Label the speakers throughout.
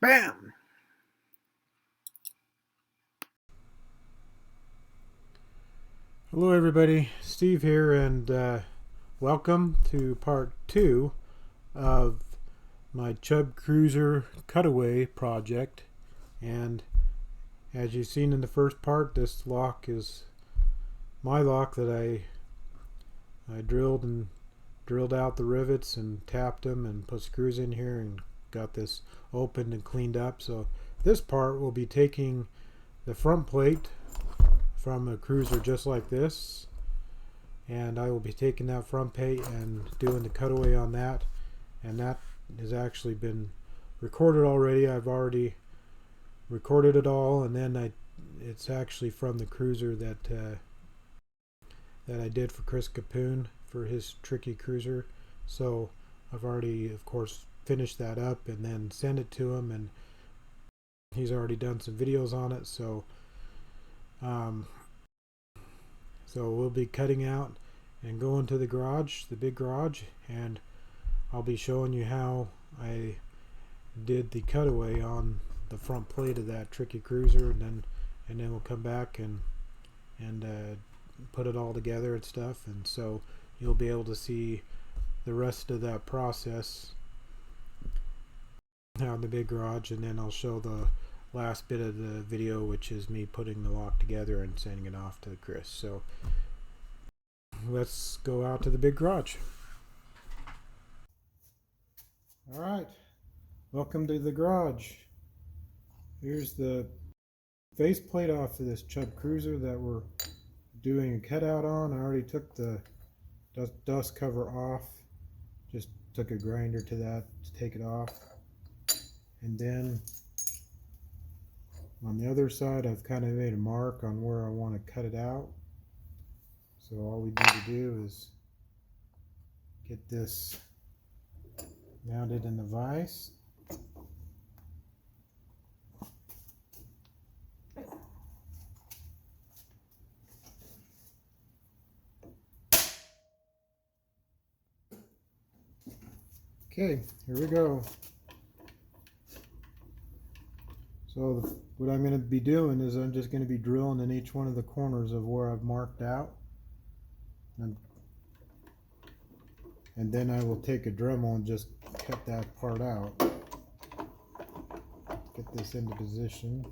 Speaker 1: Bam! Hello everybody, Steve here, and welcome to part 2 of my Chubb Cruiser cutaway project. And as you've seen in the first part, this lock is my lock that I drilled out the rivets and tapped them and put screws in here and got this opened and cleaned up. So this part will be taking the front plate from a cruiser just like this, and I will be taking that front plate and doing the cutaway on that, and that has actually been recorded already. I've already recorded it all, and then it's actually from the cruiser that I did for Chris Capune for his tricky cruiser. So I've already, of course, finished that up and then sent it to him, and he's already done some videos on it. So we'll be cutting out and going to the garage, the big garage, and I'll be showing you how I did the cutaway on the front plate of that tricky cruiser, and then we'll come back and put it all together and stuff. And so you'll be able to see the rest of that process out in the big garage, and then I'll show the last bit of the video, which is me putting the lock together and sending it off to Chris. So let's go out to the big garage. Alright, welcome to the garage. Here's the faceplate off of this Chubb Cruiser that we're doing a cutout on. I already took the dust cover off, just took a grinder to that to take it off. And then on the other side, I've kind of made a mark on where I want to cut it out. So all we need to do is get this mounted in the vise. Okay, here we go. So what I'm going to be doing is I'm just going to be drilling in each one of the corners of where I've marked out. And then I will take a Dremel and just cut that part out. Get this into position.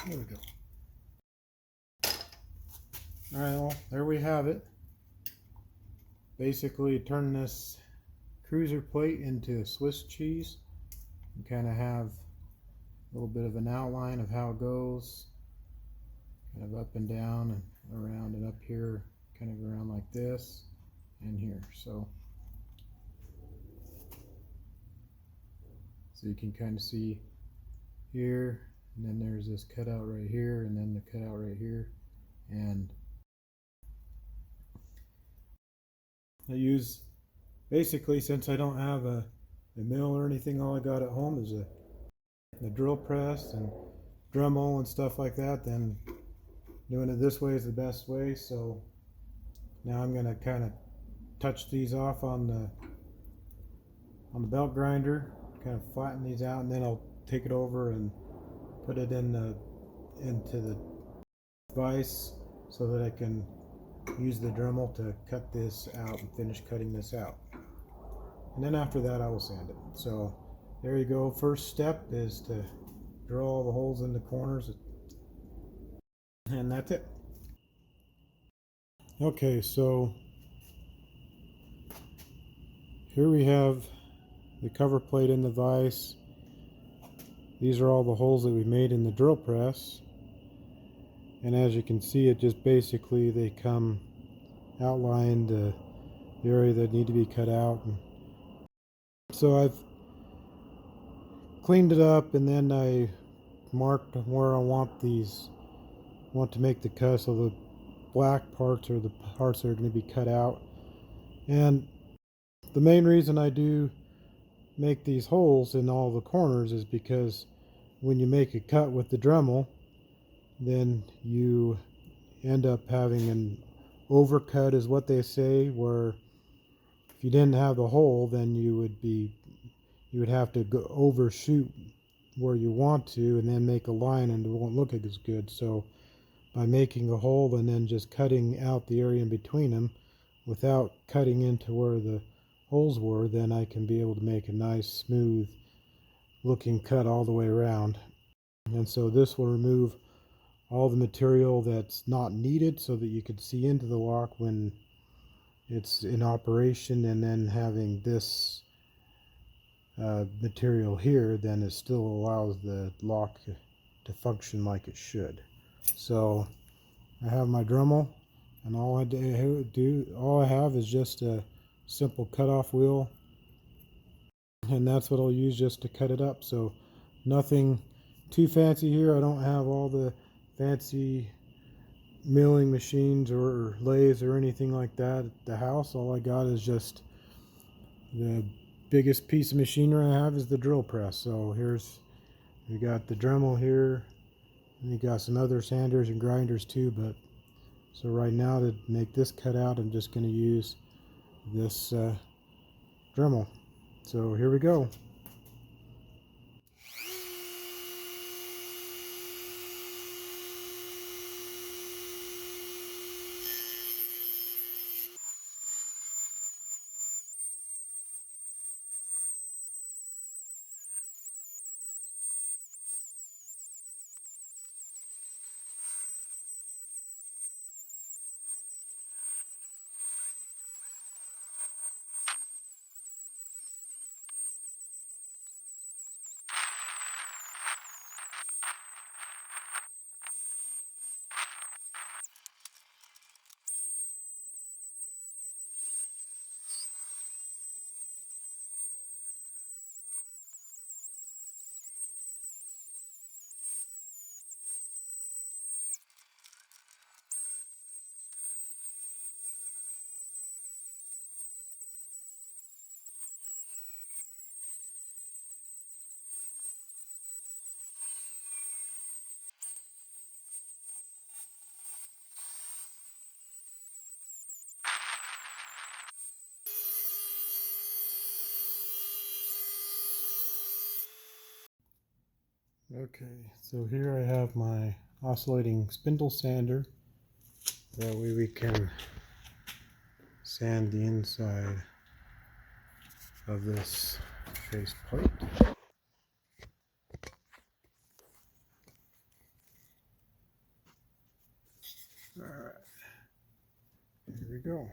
Speaker 1: There we go. Alright, well, there we have it. Basically, turn this cruiser plate into Swiss cheese. You kind of have a little bit of an outline of how it goes. Kind of up and down and around and up here, kind of around like this and here. So So you can kind of see here, and then there's this cutout right here, and then the cutout right here. And I use, basically, since I don't have a mill or anything, all I got at home is a drill press and Dremel and stuff like that. Then doing it this way is the best way. So now I'm going to kind of touch these off on the belt grinder, kind of flatten these out, and then I'll take it over and put it into the vise so that I can use the Dremel to cut this out and finish cutting this out. And then after that I will sand it. So there you go. First step is to drill all the holes in the corners, and that's it. Okay, so here we have the cover plate in the vise. These are all the holes that we made in the drill press, and as you can see, it just basically they come outlined the area that need to be cut out. And so I've cleaned it up, and then I marked where I want to make the cut. So the black parts are the parts that are going to be cut out. And the main reason I do make these holes in all the corners is because when you make a cut with the Dremel, then you end up having an overcut, is what they say, where if you didn't have the hole, then you would have to go overshoot where you want to and then make a line, and it won't look as good. So by making a hole and then just cutting out the area in between them without cutting into where the holes were, then I can be able to make a nice smooth looking cut all the way around. And so this will remove all the material that's not needed so that you can see into the lock when it's in operation, and then having this material here, then it still allows the lock to function like it should. So I have my Dremel, and all I have is just a simple cutoff wheel, and that's what I'll use just to cut it up. So nothing too fancy here. I don't have all the fancy milling machines or lathes or anything like that at the house. All I got is just the biggest piece of machinery I have is the drill press. So we got the Dremel here, and we got some other sanders and grinders too. But so right now, to make this cutout, I'm just going to use this Dremel. So here we go. Okay, so here I have my oscillating spindle sander. That way we can sand the inside of this face plate. Alright, here we go.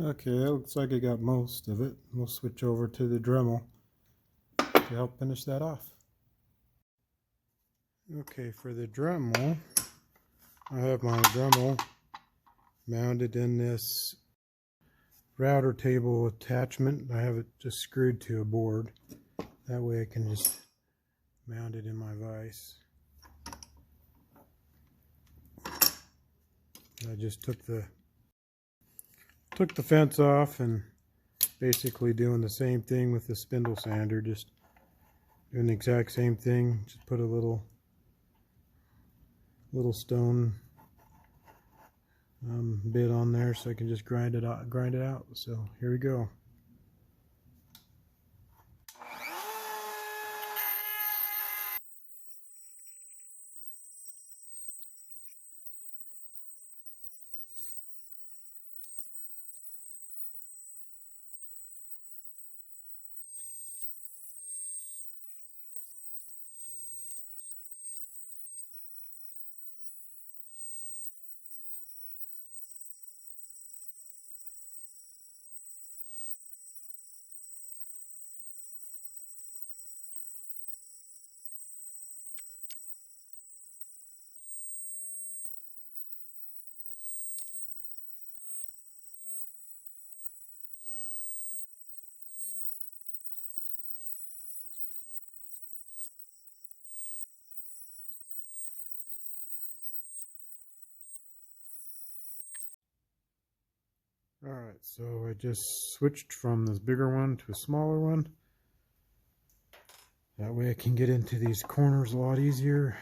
Speaker 1: Okay, that looks like I got most of it. We'll switch over to the Dremel to help finish that off. Okay, for the Dremel, I have my Dremel mounted in this router table attachment. I have it just screwed to a board. That way I can just mount it in my vise. I just took the fence off and basically doing the same thing with the spindle sander, just doing the exact same thing. Just put a little stone bit on there so I can just grind it out. So here we go. Alright, so I just switched from this bigger one to a smaller one. That way I can get into these corners a lot easier.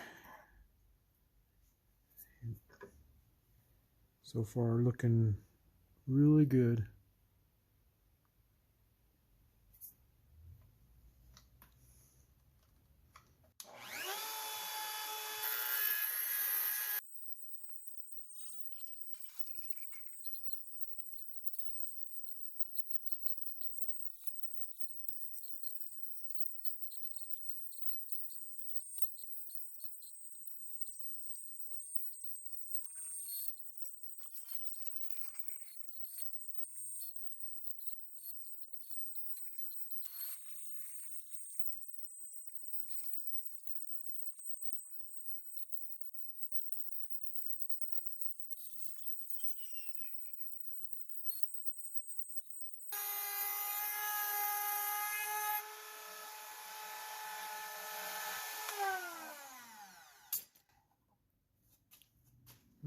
Speaker 1: So far looking really good.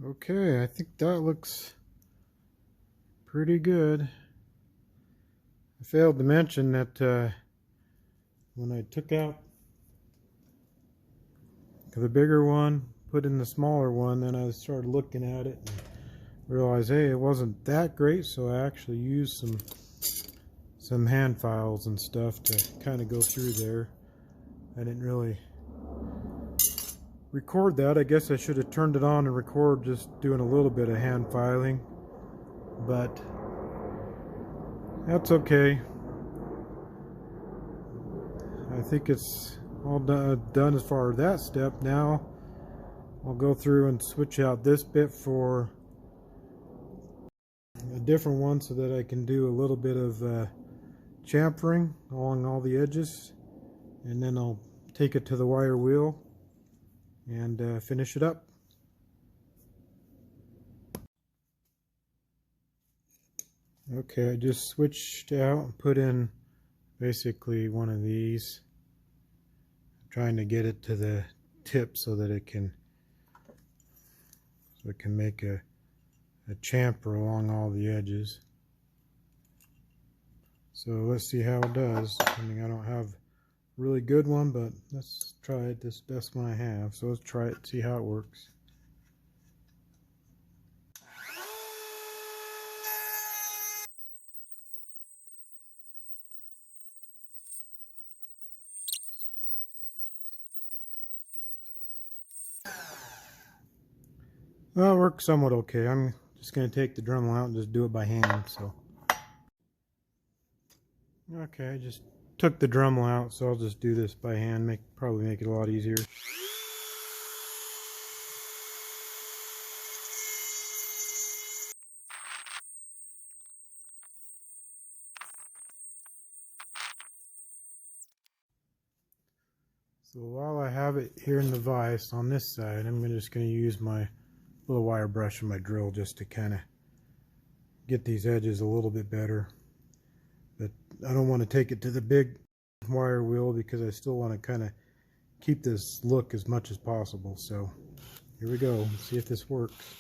Speaker 1: Okay, I think that looks pretty good. I failed to mention that when I took out the bigger one, put in the smaller one, then I started looking at it and realized, hey, it wasn't that great, so I actually used some hand files and stuff to kind of go through there. I didn't really record that. I guess I should have turned it on and record just doing a little bit of hand filing, but that's okay. I think it's all done as far as that step. Now I'll go through and switch out this bit for a different one so that I can do a little bit of chamfering along all the edges, and then I'll take it to the wire wheel and finish it up. Okay, I just switched out and put in basically one of these, trying to get it to the tip so that it can make a chamfer along all the edges. So let's see how it does. I mean, I don't have a really good one, but let's try it, this best one I have. So let's try it, see how it works. Well, it works somewhat okay. I'm just going to take the Dremel out and just do it by hand. So, okay, I just took the Dremel out, so I'll just do this by hand. Probably make it a lot easier. have it here in the vise on this side, I'm just going to use my little wire brush and my drill just to kind of get these edges a little bit better. But I don't want to take it to the big wire wheel because I still want to kind of keep this look as much as possible. So here we go. Let's see if this works.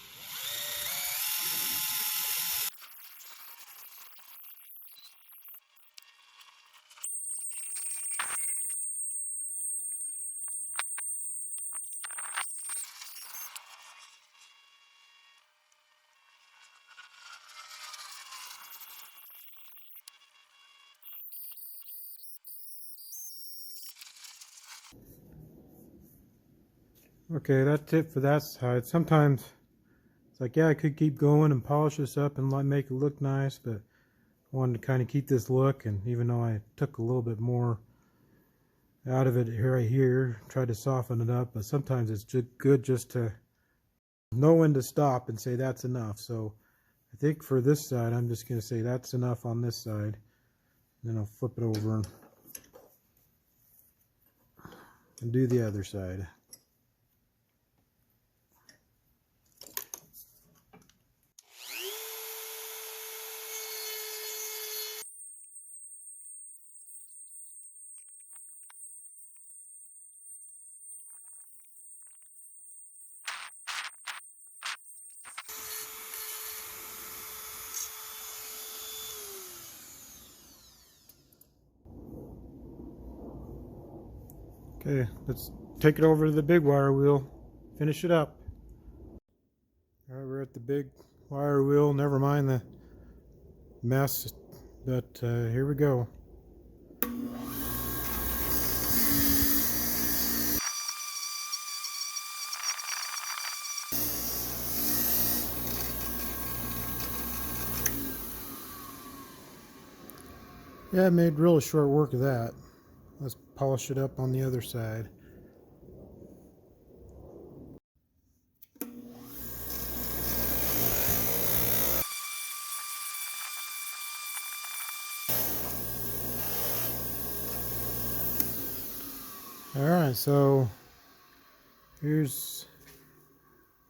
Speaker 1: Okay, that's it for that side. Sometimes it's like, yeah, I could keep going and polish this up and make it look nice, but I wanted to kind of keep this look, and even though I took a little bit more out of it right here, tried to soften it up, but sometimes it's just good just to know when to stop and say that's enough. So I think for this side, I'm just going to say that's enough on this side. And then I'll flip it over and do the other side. Okay, let's take it over to the big wire wheel, finish it up. Alright, we're at the big wire wheel, never mind the mess, but here we go. Yeah, I made really short work of that. Let's polish it up on the other side. Alright, so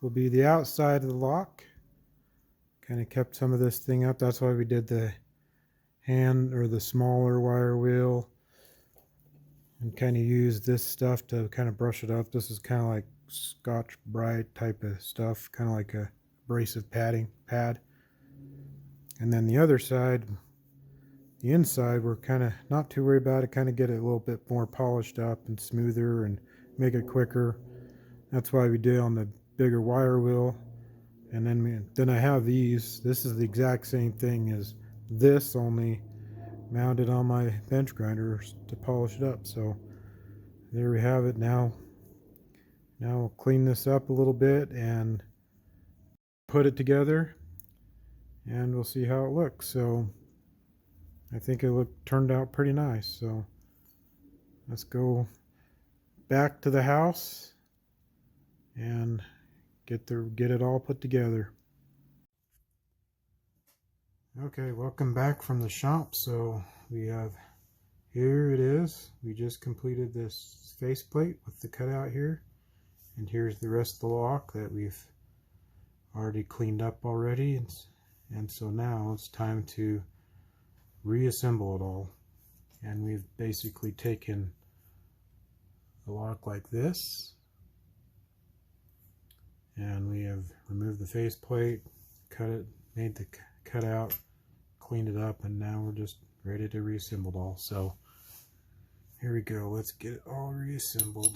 Speaker 1: will be the outside of the lock. Kind of kept some of this thing up. That's why we did the hand or the smaller wire wheel, and kind of use this stuff to kind of brush it up. This is kind of like Scotch Brite type of stuff, kind of like a abrasive pad. And then the other side, the inside, we're kind of not too worried about it, kind of get it a little bit more polished up and smoother and make it quicker. That's why we did on the bigger wire wheel. And then I have these. This is the exact same thing as this, only mounted on my bench grinder to polish it up. So there we have it. Now we'll clean this up a little bit and put it together, and we'll see how it looks. So I think it turned out pretty nice. So let's go back to the house and get it all put together. Okay, welcome back from the shop. So we have, here it is. We just completed this faceplate with the cutout here, and here's the rest of the lock that we've already cleaned up already, and so now it's time to reassemble it all. And we've basically taken the lock like this, and we have removed the faceplate, cut it, made the cutout, cleaned it up, and now we're just ready to reassemble it all. So here we go. Let's get it all reassembled.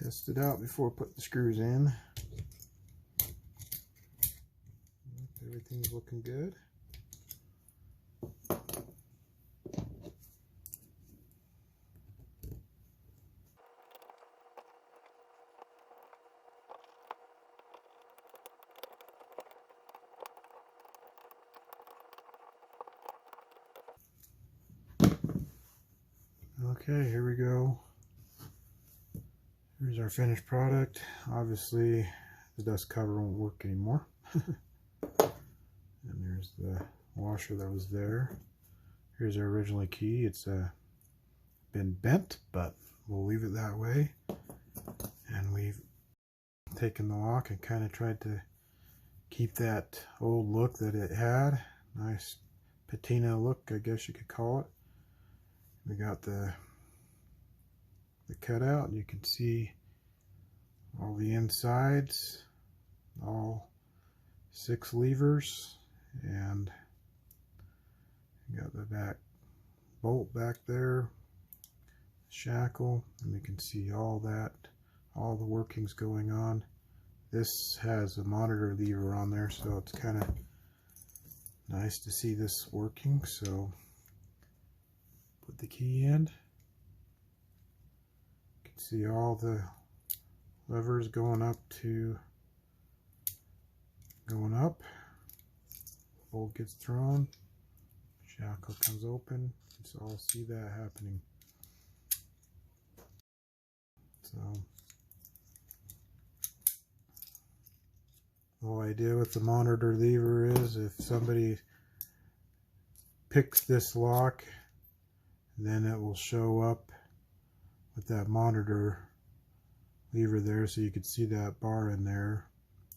Speaker 1: Test it out before I put the screws in. Everything's looking good. Okay, here we go. Here's our finished product. Obviously, the dust cover won't work anymore. And there's the washer that was there. Here's our original key. It's been bent, but we'll leave it that way. And we've taken the lock and kind of tried to keep that old look that it had. Nice patina look, I guess you could call it. We got the cutout. You can see all the insides, all 6 levers, and you got the back bolt back there, shackle, and we can see all that, all the workings going on. This has a monitor lever on there, so it's kind of nice to see this working. So put the key in. You can see all the levers going up. Bolt gets thrown, shackle comes open. So I'll see that happening. So the whole idea with the monitor lever is if somebody picks this lock, then it will show up with that monitor lever there, so you could see that bar in there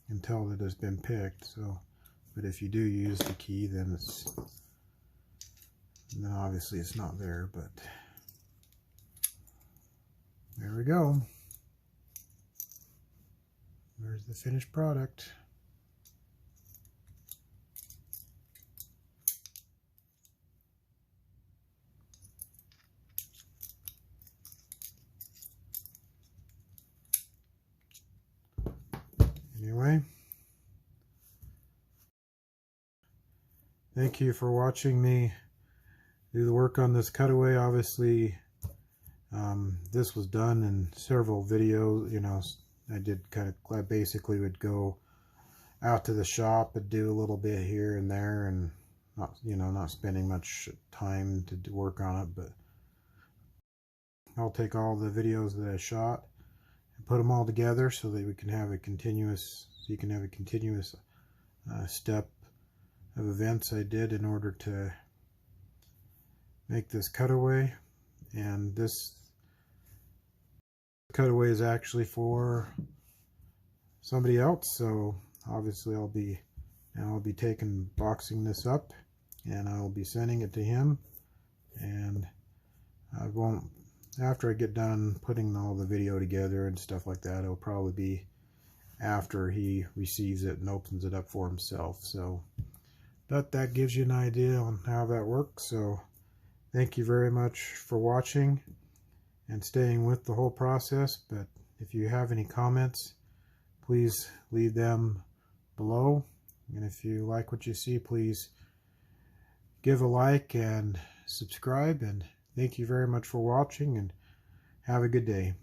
Speaker 1: and tell that it's been picked. So, but if you do use the key, then obviously it's not there. But there we go. There's the finished product. Anyway, thank you for watching me do the work on this cutaway. Obviously, this was done in several videos. You know, I basically would go out to the shop and do a little bit here and there, and not spending much time to work on it. But I'll take all the videos that I shot and put them all together so that we can have a continuous, step of events I did in order to make this cutaway. And this cutaway is actually for somebody else, so obviously I'll be boxing this up, and I'll be sending it to him. And I won't, after I get done putting all the video together and stuff like that, it'll probably be after he receives it and opens it up for himself. So, but that gives you an idea on how that works. So thank you very much for watching and staying with the whole process. But if you have any comments, please leave them below. And if you like what you see, please give a like and subscribe. And thank you very much for watching, and have a good day.